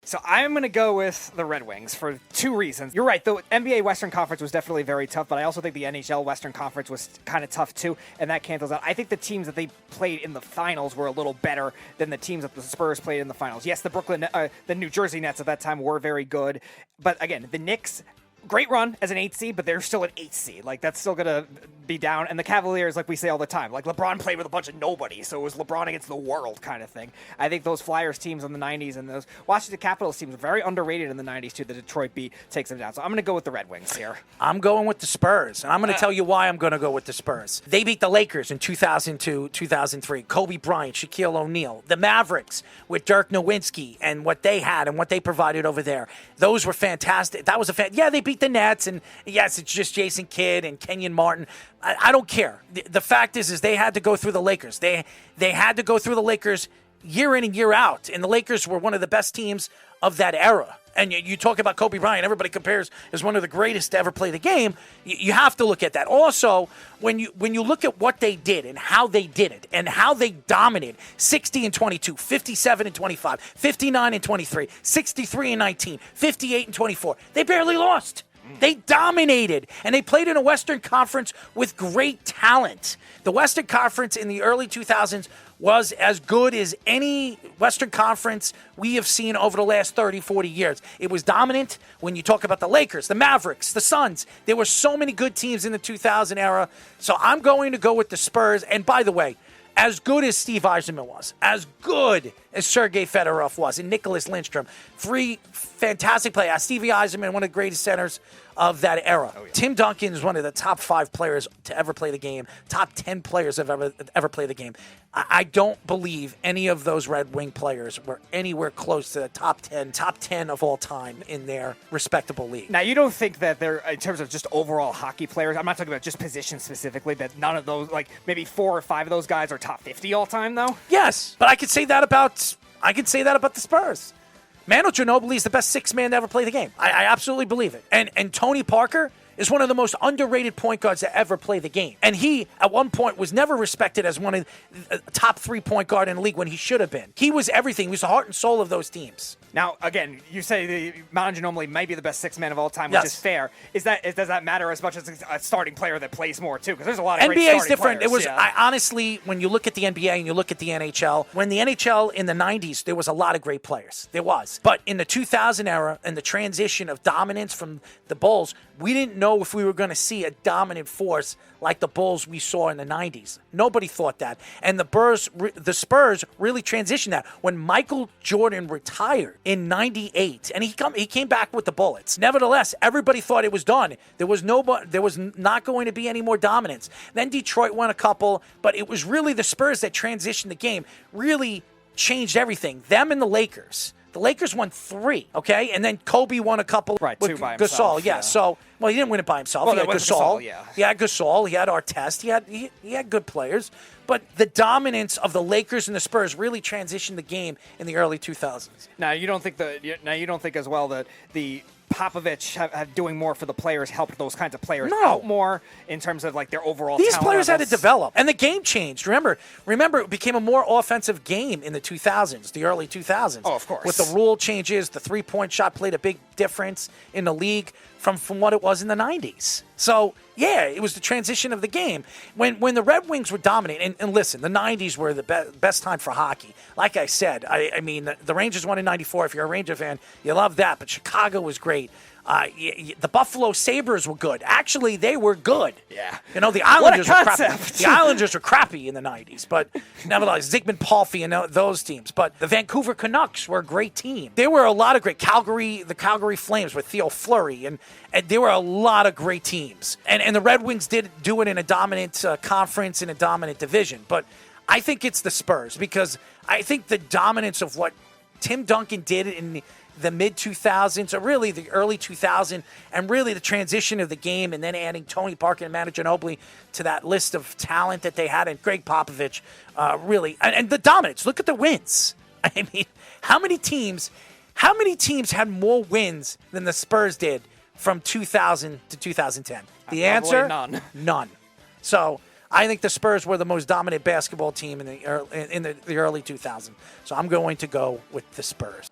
So I'm going to go with the Red Wings for two reasons. You're right, the NBA Western Conference was definitely very tough, but I also think the NHL Western Conference was kind of tough too, and that cancels out. I think the teams that they played in the finals were a little better than the teams that the Spurs played in the finals. Yes, the New Jersey Nets at that time were very good, but again, the Knicks, great run as an 8 seed, but they're still an 8 seed. Like, that's still going to be down. And the Cavaliers, like we say all the time, like LeBron played with a bunch of nobody, so it was LeBron against the world kind of thing. I think those Flyers teams in the 90s and those Washington Capitals teams were very underrated in the 90s too. The Detroit beat takes them down. So I'm going to go with the Red Wings here. I'm going with the Spurs, and I'm going to tell you why I'm going to go with the Spurs. They beat the Lakers in 2002, 2003. Kobe Bryant, Shaquille O'Neal. The Mavericks with Dirk Nowitzki and what they had and what they provided over there. Those were fantastic. That was yeah, they beat the Nets, and yes, it's just Jason Kidd and Kenyon Martin. I don't care. The fact is they had to go through the Lakers. They had to go through the Lakers year in and year out, and the Lakers were one of the best teams of that era. And you talk about Kobe Bryant, everybody compares as one of the greatest to ever play the game. You have to look at that. Also, when you look at what they did and how they did it and how they dominated, 60 and 22, 57 and 25, 59 and 23, 63 and 19, 58 and 24. They barely lost. They dominated, and they played in a Western Conference with great talent. The Western Conference in the early 2000s was as good as any Western Conference we have seen over the last 30, 40 years. It was dominant. When you talk about the Lakers, the Mavericks, the Suns, there were so many good teams in the 2000 era. So I'm going to go with the Spurs. And by the way, as good as Steve Yzerman was, as good as Sergei Fedorov was, and Nicholas Lindstrom, three fantastic players. Stevie Yzerman, one of the greatest centers of that era. Oh, yeah. Tim Duncan is one of the top 5 players to ever play the game, top 10 players have ever played the game. I don't believe any of those Red Wing players were anywhere close to the top 10 of all time in their respectable league. Now, you don't think that they're, in terms of just overall hockey players, I'm not talking about just positions specifically, that none of those, like maybe 4 or 5 of those guys are top 50 all time, though? Yes, but I could say that about the Spurs. Manu Ginobili is the best 6 man to ever play the game. I absolutely believe it. And Tony Parker is one of the most underrated point guards to ever play the game. And he, at one point, was never respected as one of the top 3 point guard in the league when he should have been. He was everything. He was the heart and soul of those teams. Now, again, you say Manu Ginobili might be the best 6 man of all time, which Yes. is fair. Does that matter as much as a starting player that plays more, too? Because there's a lot of great NBA is starting different. players. It was honestly, when you look at the NBA and you look at the NHL, when the NHL in the 90s, there was a lot of great players. There was. But in the 2000 era and the transition of dominance from the Bulls, we didn't know if we were going to see a dominant force like the Bulls we saw in the 90s. Nobody thought that. And the Spurs really transitioned that. When Michael Jordan retired in 98, and he came back with the Bullets. Nevertheless, everybody thought it was done. There was not going to be any more dominance. Then Detroit won a couple, but it was really the Spurs that transitioned the game, really changed everything. Them and the Lakers. The Lakers won 3, okay? And then Kobe won a couple. Right, with 2 by Gasol, himself. Yeah. So, well, he didn't win it by himself. Well, He had Gasol. yeah. He had Gasol. He had Artest. He had good players. But the dominance of the Lakers and the Spurs really transitioned the game in the early 2000s. Now, you don't think as well that the Popovich have doing more for the players helped those kinds of players out more in terms of like their overall These talent players had to levels? develop, and the game changed. Remember, it became a more offensive game in the 2000s, the early 2000s. Oh, of course. With the rule changes, the three-point shot played a big difference in the league from what it was in the 90s. So, yeah, it was the transition of the game. When the Red Wings were dominant, and listen, the 90s were the best time for hockey. Like I said, I mean, the Rangers won in 94. If you're a Ranger fan, you love that. But Chicago was great. The Buffalo Sabres were good. Actually, they were good. Yeah. You know, the Islanders were crappy. concept. The Islanders were crappy in the 90s, but nevertheless, Zygmunt Palffy and those teams. But the Vancouver Canucks were a great team. There were a lot of great the Calgary Flames with Theo Fleury, and there were a lot of great teams. And the Red Wings did do it in a dominant conference, in a dominant division. But I think it's the Spurs, because I think the dominance of what Tim Duncan did in the mid-2000s, or really the early 2000s, and really the transition of the game, and then adding Tony Parker and Manu Ginobili to that list of talent that they had, and Greg Popovich, really, and the dominance. Look at the wins. I mean, how many teams had more wins than the Spurs did from 2000 to 2010? The answer? None. So I think the Spurs were the most dominant basketball team in the early 2000s. So I'm going to go with the Spurs.